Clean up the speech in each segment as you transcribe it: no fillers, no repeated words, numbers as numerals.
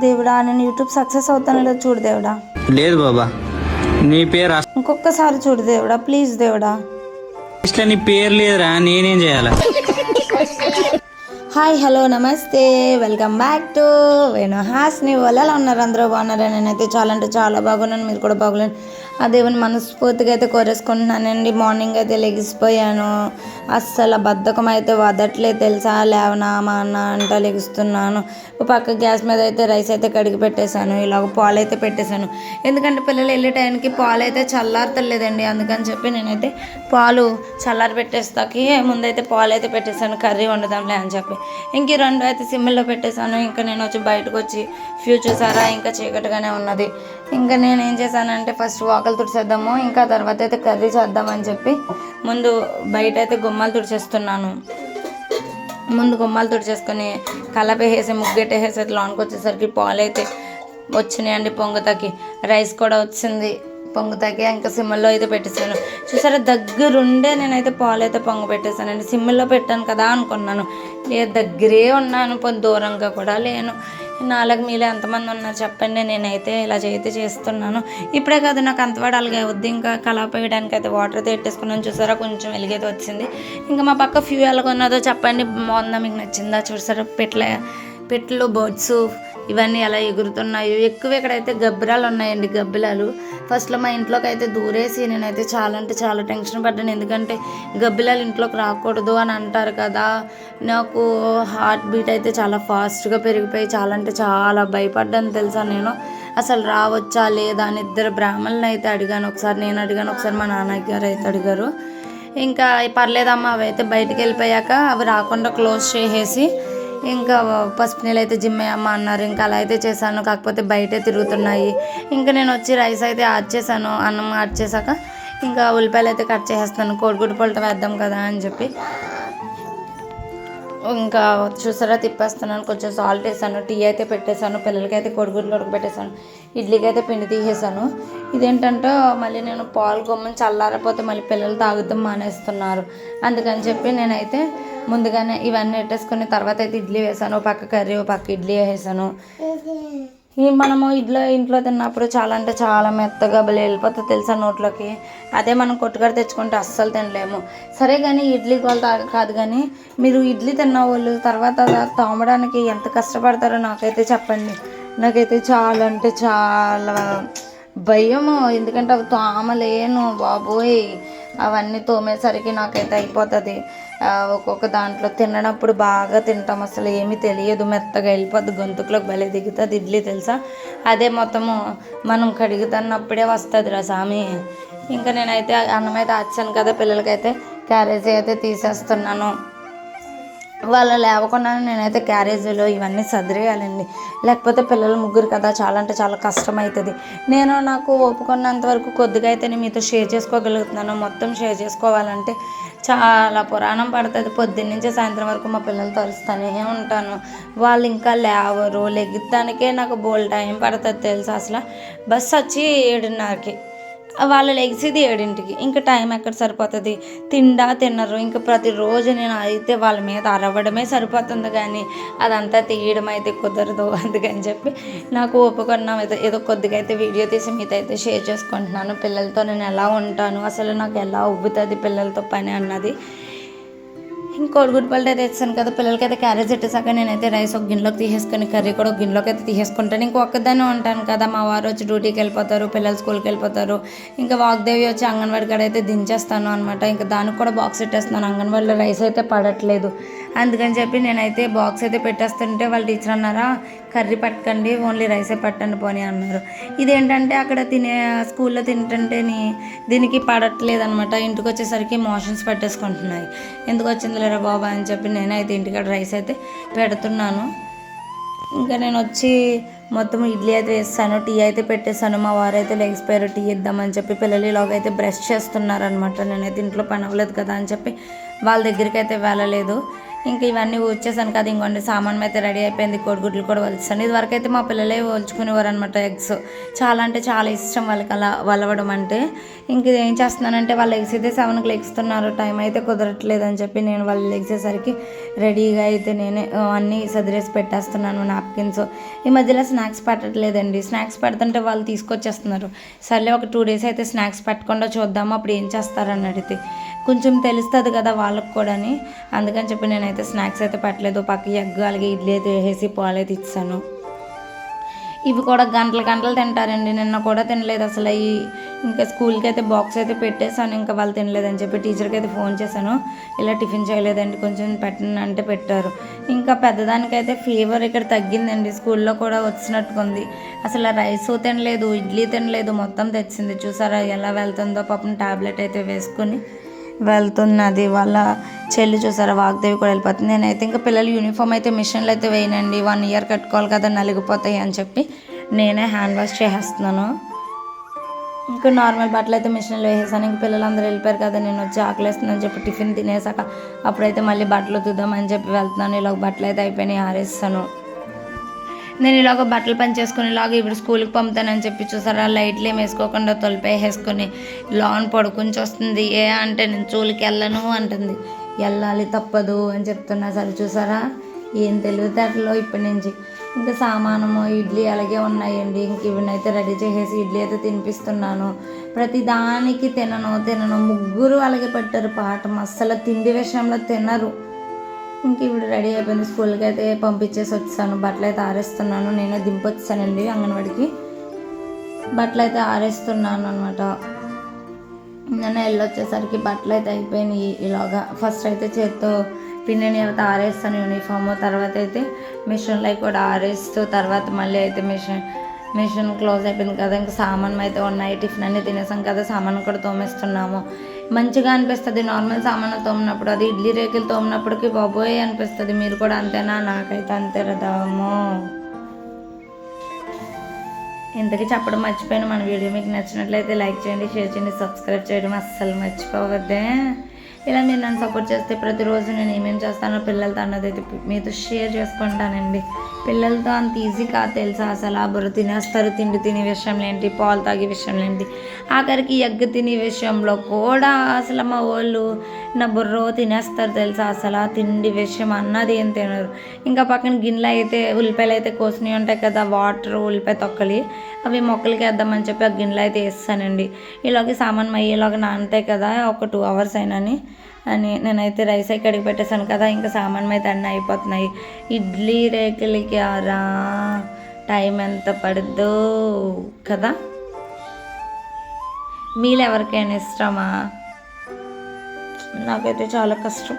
దేవుడా, నేను YouTube success అవుతాను లేదు చూడు దేవుడా. లేదు బాబా, నీ పేరు ఇంకొకసారి చూడు దేవుడా, ప్లీజ్ దేవుడా. ఇట్లా నీ పేరు లేదురా, నేనేం చేయాలా? హాయ్, హలో, నమస్తే, welcome back to Venu Hasni. వాళ్ళు ఎలా ఉన్నారు? అందరూ బాగున్నారా? నేనైతే చాలా అంటే చాలా బాగున్నాను, మీరు కూడా బాగున్నాను. ఆ దేవుని మనస్ఫూర్తిగా అయితే కోరేసుకుంటున్నానండి. మార్నింగ్ అయితే లెగిసిపోయాను, అస్సలు బద్ధకం అయితే వదట్లేదు తెలుసా. లేవనా మా అన్న అంట లెగిస్తున్నాను. పక్క గ్యాస్ మీద అయితే రైస్ అయితే కడిగి పెట్టేశాను, ఇలాగ పాలు అయితే పెట్టేశాను. ఎందుకంటే పిల్లలు వెళ్ళే టైంకి పాలు అయితే చల్లారతలేదండి, అందుకని చెప్పి నేనైతే పాలు చల్లారి పెట్టేస్తాకి ముందైతే పాలు అయితే పెట్టేశాను, కర్రీ వండుదాంలే అని చెప్పి. ఇంక రెండు అయితే సిమ్లో పెట్టేశాను. ఇంకా నేను వచ్చి బయటకు వచ్చి చూసారా ఇంకా చీకటిగానే ఉన్నది. ఇంకా నేను ఏం చేశానంటే ఫస్ట్ వాకలు తుడిచేద్దాము, ఇంకా తర్వాత అయితే కర్రీ చేద్దామని చెప్పి ముందు బయట అయితే గుమ్మాలు తుడిచేస్తున్నాను. ముందు గుమ్మాలు తుడిచేసుకొని కలపేసి ముగ్గెట్టేసి లోనికి వచ్చేసరికి పాలు అయితే వచ్చినాయండి పొంగుతాకి. రైస్ కూడా వచ్చింది పొంగుతాకి. ఇంకా సిమ్లో అయితే పెట్టేశాను. చూసారా, దగ్గరుండే నేనైతే పాలు అయితే పొంగ పెట్టేశానండి. సిమ్లో పెట్టాను కదా అనుకున్నాను, దగ్గరే ఉన్నాను, దూరంగా కూడా లేను. నాలుగు మీలో ఎంతమంది ఉన్నారు చెప్పండి. నేనైతే ఇలా అయితే చేస్తున్నాను. ఇప్పుడే కాదు, నాకు అంతవాడు అలాగే వద్దు. ఇంకా కలాప వేయడానికి అయితే వాటర్ అయితే పెట్టేసుకున్నాను. చూసారా, కొంచెం వెలిగైతే వచ్చింది. ఇంకా మా పక్క ఫ్యూ ఎలాగ ఉన్నదో చెప్పండి, బాగుందా, మీకు నచ్చిందా? చూసారా, పెట్లు బర్డ్స్ ఇవన్నీ ఎలా ఎగురుతున్నాయి. ఎక్కువ ఇక్కడైతే గబ్బిలాలు ఉన్నాయండి, గబ్బిలాలు. ఫస్ట్లో మా ఇంట్లోకి అయితే దూరేసి నేనైతే చాలా అంటే చాలా టెన్షన్ పడ్డాను. ఎందుకంటే గబ్బిలాలు ఇంట్లోకి రాకూడదు అని అంటారు కదా. నాకు హార్ట్ బీట్ అయితే చాలా ఫాస్ట్గా పెరిగిపోయి చాలా అంటే చాలా భయపడ్డాను తెలుసా. నేను అసలు రావచ్చా లేదా అని ఇద్దరు బ్రాహ్మణులను అయితే అడిగాను. ఒకసారి నేను అడిగాను, ఒకసారి మా నాన్నగారు అయితే అడిగారు. ఇంకా పర్లేదమ్మా, అవి అయితే బయటికి వెళ్ళిపోయాక అవి రాకుండా క్లోజ్ చేసేసి ఇంకా పసుపు నీళ్ళు అయితే జిమ్మేయమ్మ అన్నారు. ఇంకా అలా అయితే చేశాను, కాకపోతే బయటే తిరుగుతున్నాయి. ఇంకా నేను వచ్చి రైస్ అయితే యాడ్ చేశాను. అన్నం యాడ్ చేశాక ఇంకా ఉల్లిపాయలు అయితే కట్ చేసేస్తాను, కోడిగుడ్డు పొలట వేద్దాం కదా అని చెప్పి. ఇంకా చూసారా, తిప్పేస్తున్నాను. కొంచెం సాల్ట్ వేసాను, టీ అయితే పెట్టేశాను, పిల్లలకి అయితే కోడిగుడ్లు ఉడకబెట్టేశాను, ఇడ్లీకి అయితే పిండి తీసేసాను. ఇదేంటంటే మళ్ళీ నేను పాలు గొమ్మని చల్లారపోతే మళ్ళీ పిల్లలు తాగుతాం మానేస్తున్నారు. అందుకని చెప్పి నేనైతే ముందుగానే ఇవన్నీ పెట్టేసుకుని తర్వాత అయితే ఇడ్లీ వేసాను. పక్క కర్రీ, పక్క ఇడ్లీ వేసాను. మనము ఇంట్లో తిన్నప్పుడు చాలా అంటే చాలా మెత్తగా బలి వెళ్ళిపోతుంది తెలుసా నోట్లోకి. అదే మనం కొట్టుకాడ తెచ్చుకుంటే అస్సలు తినలేము. సరే కానీ ఇడ్లీ గోల కాదు, కానీ మీరు ఇడ్లీ తిన్న వాళ్ళు తర్వాత తోమడానికి ఎంత కష్టపడతారో నాకైతే చెప్పండి. నాకైతే చాలా అంటే చాలా భయము, ఎందుకంటే అవి తోమలేను బాబోయ్. అవన్నీ తోమేసరికి నాకైతే అయిపోతుంది. ఒక్కొక్క దాంట్లో తిననప్పుడు బాగా తింటాం, అసలు ఏమీ తెలియదు, మెత్తగా వెళ్ళిపోద్ది, గొంతుకులోకి భలే దిగుతుంది ఇడ్లీ తెలుసా. అదే మొత్తము మనం కడుగుతున్నప్పుడే వస్తుంది రా సామి. ఇంకా నేనైతే అన్నం అయితే వచ్చాను కదా, పిల్లలకైతే క్యారేజీ అయితే తీసేస్తున్నాను. వాళ్ళు లేవకుండా నేనైతే క్యారేజీలో ఇవన్నీ సదిరేయాలండి, లేకపోతే పిల్లలు ముగ్గురు కదా, చాలా అంటే చాలా కష్టం అవుతుంది. నాకు ఒప్పుకున్నంత వరకు కొద్దిగా అయితే నేను మీతో షేర్ చేసుకోగలుగుతున్నాను. మొత్తం షేర్ చేసుకోవాలంటే చాలా పురాణం పడుతుంది. పొద్దున్నుంచి సాయంత్రం వరకు మా పిల్లలతో అరుస్తూనే ఉంటాను. వాళ్ళు ఇంకా లేవరు, లెగిద్దానికే నాకు బోల్ టైం పడుతుంది తెలుసా. అసలు బస్సు వచ్చి 7:30కి, వాళ్ళు లెగిసేది 7ంటికి. ఇంకా టైం ఎక్కడ సరిపోతుంది, తినరు. ఇంకా ప్రతిరోజు నేను అయితే వాళ్ళ మీద అరవడమే సరిపోతుంది, కానీ అదంతా తీయడం అయితే కుదరదు. అందుకని చెప్పి నాకు ఒప్పుకున్నాం ఏదో కొద్దిగా అయితే వీడియో తీసి మీతో అయితే షేర్ చేసుకుంటున్నాను. పిల్లలతో నేను ఎలా ఉంటాను, అసలు నాకు ఎలా ఉబ్బుతుంది పిల్లలతో పని అన్నది. కోడిగుడ్డు పొలట అయితే తెచ్చాను కదా, పిల్లలకి అయితే క్యారేజ్ పెట్టేసాక నేనైతే రైస్ ఒక గిన్నెలోకి తీసేసుకొని కర్రీ కూడా ఒక గిన్నెలోకి అయితే తీసేసుకుంటాను. ఇంకా ఒక్కదాన్ని ఉంటాను కదా, మా వారు వచ్చి డ్యూటీకి వెళ్ళిపోతారు, పిల్లలు స్కూల్కి వెళ్ళిపోతారు. ఇంకా వాగ్దేవి వచ్చి అంగన్వాడీ కాడ అయితే దించేస్తాను అనమాట. ఇంకా దానికి కూడా బాక్స్ పెట్టేస్తున్నాను. అంగన్వాడీలో రైస్ అయితే పడట్లేదు, అందుకని చెప్పి నేనైతే బాక్స్ అయితే పెట్టేస్తుంటే వాళ్ళ టీచర్ అన్నారా, కర్రీ పట్టకండి, ఓన్లీ రైసే పట్టండి పోనీ అన్నారు. ఇదేంటంటే అక్కడ స్కూల్లో తింటుంటే దీనికి పడట్లేదు అనమాట. ఇంటికి వచ్చేసరికి మోషన్స్ పెట్టేసుకుంటున్నాయి. ఎందుకు వచ్చింది లేరా బాబా అని చెప్పి నేనైతే ఇంటికాడ రైస్ అయితే పెడుతున్నాను. ఇంకా నేను వచ్చి మొత్తం ఇడ్లీ అయితే వేస్తాను, టీ అయితే పెట్టేస్తాను. మా వారు అయితే లెగిసిపోయారు, టీ ఇద్దామని చెప్పి. పిల్లలు ఇలాగైతే బ్రష్ చేస్తున్నారనమాట. నేనైతే ఇంట్లో పని అవ్వలేదు కదా అని చెప్పి వాళ్ళ దగ్గరికి అయితే వెళ్ళలేదు. ఇంక ఇవన్నీ వచ్చేసాను కదా, ఇంకోండి సామాన్ అయితే రెడీ అయిపోయింది. కోడిగుడ్లు కూడా వలుస్తాను. ఇది వరకు అయితే మా పిల్లలే వలుచుకునేవారు అనమాట. ఎగ్స్ చాలా అంటే చాలా ఇష్టం వాళ్ళకి అలా వలవడం అంటే. ఇంక ఇది ఏం చేస్తున్నానంటే వాళ్ళు ఎగ్స్ 7కి లెగ్స్తున్నారు, టైం అయితే కుదరట్లేదు అని చెప్పి నేను వాళ్ళు లెగ్సేసరికి రెడీగా అయితే నేనే అన్నీ సదిరేసి పెట్టేస్తున్నాను. నాప్కిన్స్ ఈ మధ్యలో స్నాక్స్ పెట్టట్లేదండి. స్నాక్స్ పెడుతుంటే వాళ్ళు తీసుకొచ్చేస్తున్నారు. సర్లే ఒక 2 days అయితే స్నాక్స్ పెట్టకుండా చూద్దాము అప్పుడు ఏం చేస్తారని అడిగితే కొంచెం తెలుస్తుంది కదా వాళ్ళకి కూడా అని. అందుకని చెప్పి నేనైతే స్నాక్స్ అయితే పెట్టలేదు. పక్క ఎగ్ అలాగే ఇడ్లీ అయితే వేసేసి పాలు అయితే ఇచ్చాను. ఇవి కూడా గంటలు తింటారండి. నిన్న కూడా తినలేదు అసలు. ఇంకా స్కూల్కి అయితే బాక్స్ అయితే పెట్టేశాను, ఇంకా వాళ్ళు తినలేదని చెప్పి టీచర్కి అయితే ఫోన్ చేశాను, ఇలా టిఫిన్ చేయలేదండి కొంచెం పెట్టండి అంటే పెట్టారు. ఇంకా పెద్దదానికైతే ఫీవర్ ఇక్కడ తగ్గిందండి, స్కూల్లో కూడా వచ్చినట్టుకుంది. అసలు రైస్ తినలేదు, ఇడ్లీ తినలేదు, మొత్తం తెచ్చింది. చూసారా ఎలా వెళ్తుందో పాపం. టాబ్లెట్ అయితే వేసుకుని వెళ్తున్నది. వాళ్ళ చెల్లి చూసారా వాగ్దేవి కూడా వెళ్ళిపోతుంది. నేనైతే ఇంకా పిల్లలు యూనిఫామ్ అయితే మిషన్లో అయితే వేయనండి, 1 year కట్టుకోవాలి కదా, నలిగిపోతాయి అని చెప్పి నేనే హ్యాండ్ వాష్ చేసేస్తున్నాను. ఇంకా నార్మల్ బట్టలు అయితే మిషన్లో వేసేసాను. ఇంక పిల్లలందరూ వెళ్ళిపోయారు కదా, నేను వచ్చి ఆకలేస్తుందని చెప్పి టిఫిన్ తినేసాక అప్పుడైతే మళ్ళీ బట్టలు తుద్దామని చెప్పి వెళ్తున్నాను. ఇలాగ బట్టలు అయితే అయిపోయినాయి, ఆరేస్తాను. నేను ఇలాగ బట్టలు పని చేసుకుని ఇలాగ ఇప్పుడు స్కూల్కి పంపుతానని చెప్పి చూసారా లైట్లు ఏమి వేసుకోకుండా తొలిపేసుకొని లాన్ పడుకుని వస్తుంది. అంటే నేను స్కూల్కి వెళ్ళను అంటుంది. వెళ్ళాలి తప్పదు అని చెప్తున్నా. సరే చూసారా ఏం తెలివితేటలో ఇప్పటి నుంచి. ఇంకా సామానము ఇడ్లీ అలాగే ఉన్నాయండి. ఇంక ఇవన్నైతే రెడీ చేసేసి ఇడ్లీ అయితే తినిపిస్తున్నాను. ప్రతి దానికి తినను ముగ్గురు అలాగే పెట్టారు పాఠం. అస్సలు తిండి విషయంలో తినరు. ఇంక ఇప్పుడు రెడీ అయిపోయింది, స్కూల్కి అయితే పంపించేసి వచ్చాను. బట్టలు అయితే ఆరేస్తున్నాను. నేనే దింపొచ్చానండి అంగన్వాడికి. బట్టలు అయితే ఆరేస్తున్నాను అనమాట. నేను వెళ్ళొచ్చేసరికి బట్టలు అయితే అయిపోయినాయి. ఇలాగా ఫస్ట్ అయితే చేత్తో పిండిని అయితే ఆరేస్తాను యూనిఫామ్, తర్వాత అయితే మిషన్లో కూడా ఆరేస్తూ తర్వాత మళ్ళీ అయితే మిషన్ క్లోజ్ అయిపోయింది కదా, ఇంకా సామాన్లు అయితే ఉన్నాయి. టిఫిన్ అన్నీ తినేసాం కదా, సామాన్లు కూడా తోమేస్తున్నాము. మంచిగా అనిపిస్తుంది నార్మల్ సామాన్లు తోమినప్పుడు. అది ఇడ్లీ రేకులు తోమినప్పటికి బాబోయ్ అనిపిస్తుంది. మీరు కూడా అంతేనా? నాకైతే అంతే రదామో. ఇంతకీ చెప్పడం మర్చిపోయాను. మన వీడియో మీకు నచ్చినట్లయితే లైక్ చేయండి, షేర్ చేయండి, సబ్స్క్రైబ్ చేయడం అస్సలు మర్చిపోవద్దే. ఇలా మీరు నన్ను సపోర్ట్ చేస్తే ప్రతిరోజు నేను ఏమేమి చేస్తానో పిల్లలతో అన్నదైతే మీతో షేర్ చేసుకుంటానండి. పిల్లలతో అంత ఈజీ కాదు తెలుసా అసలు. ఆ బుర్ర తినేస్తారు, తిండి తినే విషయంలో ఏంటి, పాలు తాగే విషయంలో ఏంటి, ఆఖరికి ఎగ్ తినే విషయంలో కూడా అసలు మా వాళ్ళు నా బుర్ర తినేస్తారు తెలుసా అసలు. ఆ తిండి విషయం అన్నది ఏం తినరు. ఇంకా పక్కన గిన్నెలు అయితే ఉల్లిపాయలు అయితే కోసినవి ఉంటాయి కదా, వాటర్ ఉల్లిపాయ తొక్కలి అవి మొక్కలకి వేద్దామని చెప్పి ఆ గిన్నెలు అయితే వేస్తానండి. ఇలాగే సామాన్ అయ్యేలాగా నానతాయి కదా, ఒక 2 hours అయినని అని నేనైతే రైస్ అయితే కడిగి పెట్టేశాను కదా. ఇంకా సామాన్ అయితే అన్నీ అయిపోతున్నాయి. ఇడ్లీ రేకులకి రా టైం ఎంత పడుద్దో కదా. మీలో ఎవరికైనా ఇష్టమా? నాకైతే చాలా కష్టం.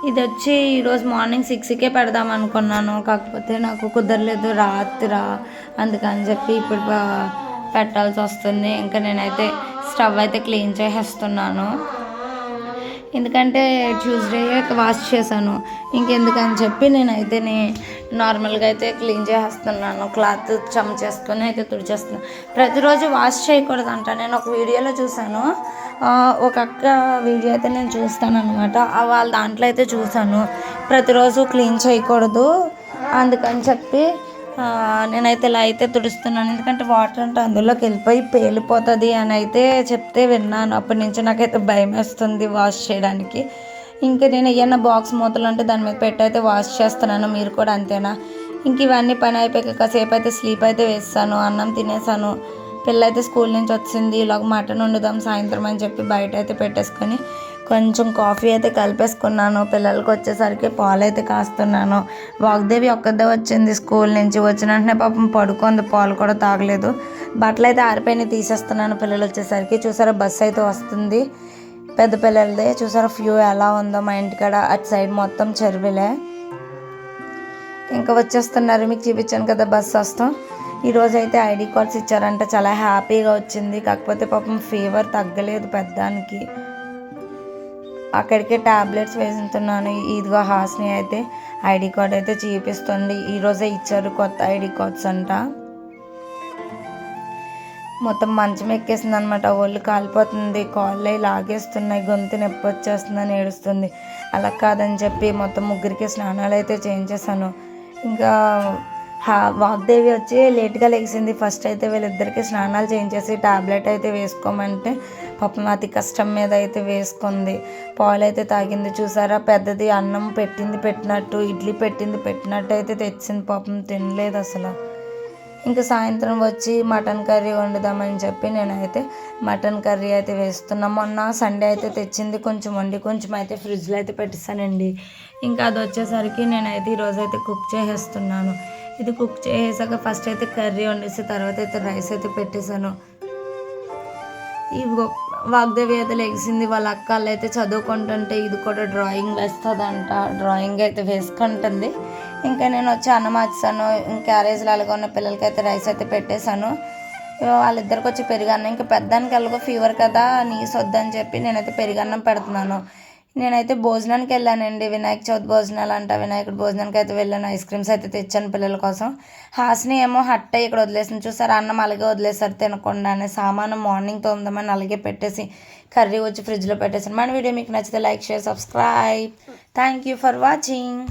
ఇది వచ్చి ఈరోజు మార్నింగ్ 6కే పెడదాం అనుకున్నాను, కాకపోతే నాకు కుదరలేదు రాత్రి, అందుకని చెప్పి ఇప్పుడు పెట్టాల్సి వస్తుంది. ఇంకా నేనైతే స్టవ్ అయితే క్లీన్ చేసేస్తున్నాను, ఎందుకంటే ట్యూస్డే వాష్ చేశాను. ఇంకెందుకని చెప్పి నేనైతే నార్మల్గా అయితే క్లీన్ చేసేస్తున్నాను. క్లాత్ చేసుకొని అయితే తుడిచేస్తున్నాను. ప్రతిరోజు వాష్ చేయకూడదు అంట. నేను ఒక వీడియోలో చూశాను, ఒక అక్క వీడియో అయితే నేను చూస్తాను అనమాట. వాళ్ళ దాంట్లో అయితే చూశాను ప్రతిరోజు క్లీన్ చేయకూడదు, అందుకని చెప్పి నేనైతే ఇలా అయితే తుడుస్తున్నాను. ఎందుకంటే వాటర్ అంటే అందులోకి వెళ్ళిపోయి పేలిపోతుంది అని అయితే చెప్తే విన్నాను. అప్పటి నుంచి నాకైతే భయం వేస్తుంది వాష్ చేయడానికి. ఇంకా నేను ఏమన్నా బాక్స్ మూతలు అంటే దాని మీద పెట్టి అయితే వాష్ చేస్తున్నాను. మీరు కూడా అంతేనా? ఇంక ఇవన్నీ పని అయిపోయాక కాసేపు అయితే స్లీప్ అయితే వేస్తాను. అన్నం తినేసాను. పిల్ల అయితే స్కూల్ నుంచి వచ్చింది. ఇలాగ మటన్ వండుదాం సాయంత్రం అని చెప్పి బయట అయితే పెట్టేసుకొని కొంచెం కాఫీ అయితే కలిపేసుకున్నాను. పిల్లలకి వచ్చేసరికి పాలు అయితే కాస్తున్నాను. వాగ్దేవి ఒక్కదే వచ్చింది స్కూల్ నుంచి. వచ్చిన వెంటనే పాపం పడుకుంది, పాలు కూడా తాగలేదు. బట్టలు అయితే ఆరిపోయినాయి తీసేస్తున్నాను పిల్లలు వచ్చేసరికి. చూసారా బస్సు అయితే వస్తుంది పెద్ద పిల్లలదే. చూసారా వ్యూ ఎలా ఉందో మా ఇంటికాడ. అటు సైడ్ మొత్తం చెరువులే. ఇంకా వచ్చేస్తున్నారు, మీకు చూపించాను కదా బస్సు వస్తాం. ఈరోజు అయితే ఐడి కార్డ్స్ ఇచ్చారంట, చాలా హ్యాపీగా వచ్చింది. కాకపోతే పాపం ఫీవర్ తగ్గలేదు పెద్దానికి. అక్కడికే ట్యాబ్లెట్స్ వేసుతున్నాను. ఇదిగో హాస్ని అయితే ఐడి కార్డ్ అయితే చూపిస్తుంది. ఈరోజే ఇచ్చారు కొత్త ఐడి కార్డ్స్ అంట. మొత్తం మంచం ఎక్కేసింది అనమాట. ఒళ్ళు కాలిపోతుంది, కాళ్ళు లాగేస్తున్నాయి, గొంతు నొప్పి వచ్చేస్తుందని ఏడుస్తుంది. అలా కాదని చెప్పి మొత్తం ముగ్గురికి స్నానాలు అయితే చేయించేసాను. ఇంకా వాగ్దేవి వచ్చి లేట్గా లెగిసింది. ఫస్ట్ అయితే వీళ్ళిద్దరికి స్నానాలు చేయించేసి టాబ్లెట్ అయితే వేసుకోమంటే పాపం అతి కష్టం మీద అయితే వేసుకుంది. పాలు అయితే తాగింది. చూసారా, పెద్దది అన్నం పెట్టినట్టు, ఇడ్లీ పెట్టినట్టు అయితే తెచ్చింది. పాపం తినలేదు అసలు. ఇంకా సాయంత్రం వచ్చి మటన్ కర్రీ వండుదామని చెప్పి నేనైతే మటన్ కర్రీ అయితే వేస్తున్నాను. మొన్న సండే అయితే తెచ్చింది, కొంచెం వండి కొంచెం అయితే ఫ్రిడ్జ్లో అయితే పెట్టిస్తానండి. ఇంకా అది వచ్చేసరికి నేనైతే ఈరోజు అయితే కుక్ చేసేస్తున్నాను. ఇది కుక్ చేసాక ఫస్ట్ అయితే కర్రీ వండేసి తర్వాత అయితే రైస్ అయితే పెట్టేశాను. ఈ వాగ్దేవి అయితే లెగిసింది. వాళ్ళ అక్కలు అయితే చదువుకుంటుంటే ఇది కూడా డ్రాయింగ్ వేస్తుందంట. డ్రాయింగ్ అయితే వేసుకుంటుంది. ఇంకా నేను వచ్చి అన్నం వచ్చాను. క్యారేజ్లో అలాగే ఉన్న పిల్లలకి అయితే రైస్ అయితే పెట్టేశాను. వాళ్ళిద్దరికి వచ్చి పెరుగన్నం, ఇంకా పెద్దానికి ఎలాగో ఫీవర్ కదా, నీసు వద్దని చెప్పి నేనైతే పెరుగన్నం పెడుతున్నాను. నేనైతే భోజనానికి వెళ్ళానండి, వినాయక చవితి భోజనాలు అంట. వినాయకుడి భోజనానికి అయితే వెళ్ళాను. ఐస్ క్రీమ్స్ అయితే తెచ్చాను పిల్లల కోసం. హాస్ని ఏమో హట్ అయ్యి ఇక్కడ వదిలేసింది. చూసారు, అన్నం అలాగే వదిలేసారు తినకుండానే. సామాను మార్నింగ్ తోందామని అలాగే పెట్టేసి కర్రీ వచ్చి ఫ్రిడ్జ్లో పెట్టేసాను. మన వీడియో మీకు నచ్చితే like, share, subscribe. Thank you for watching.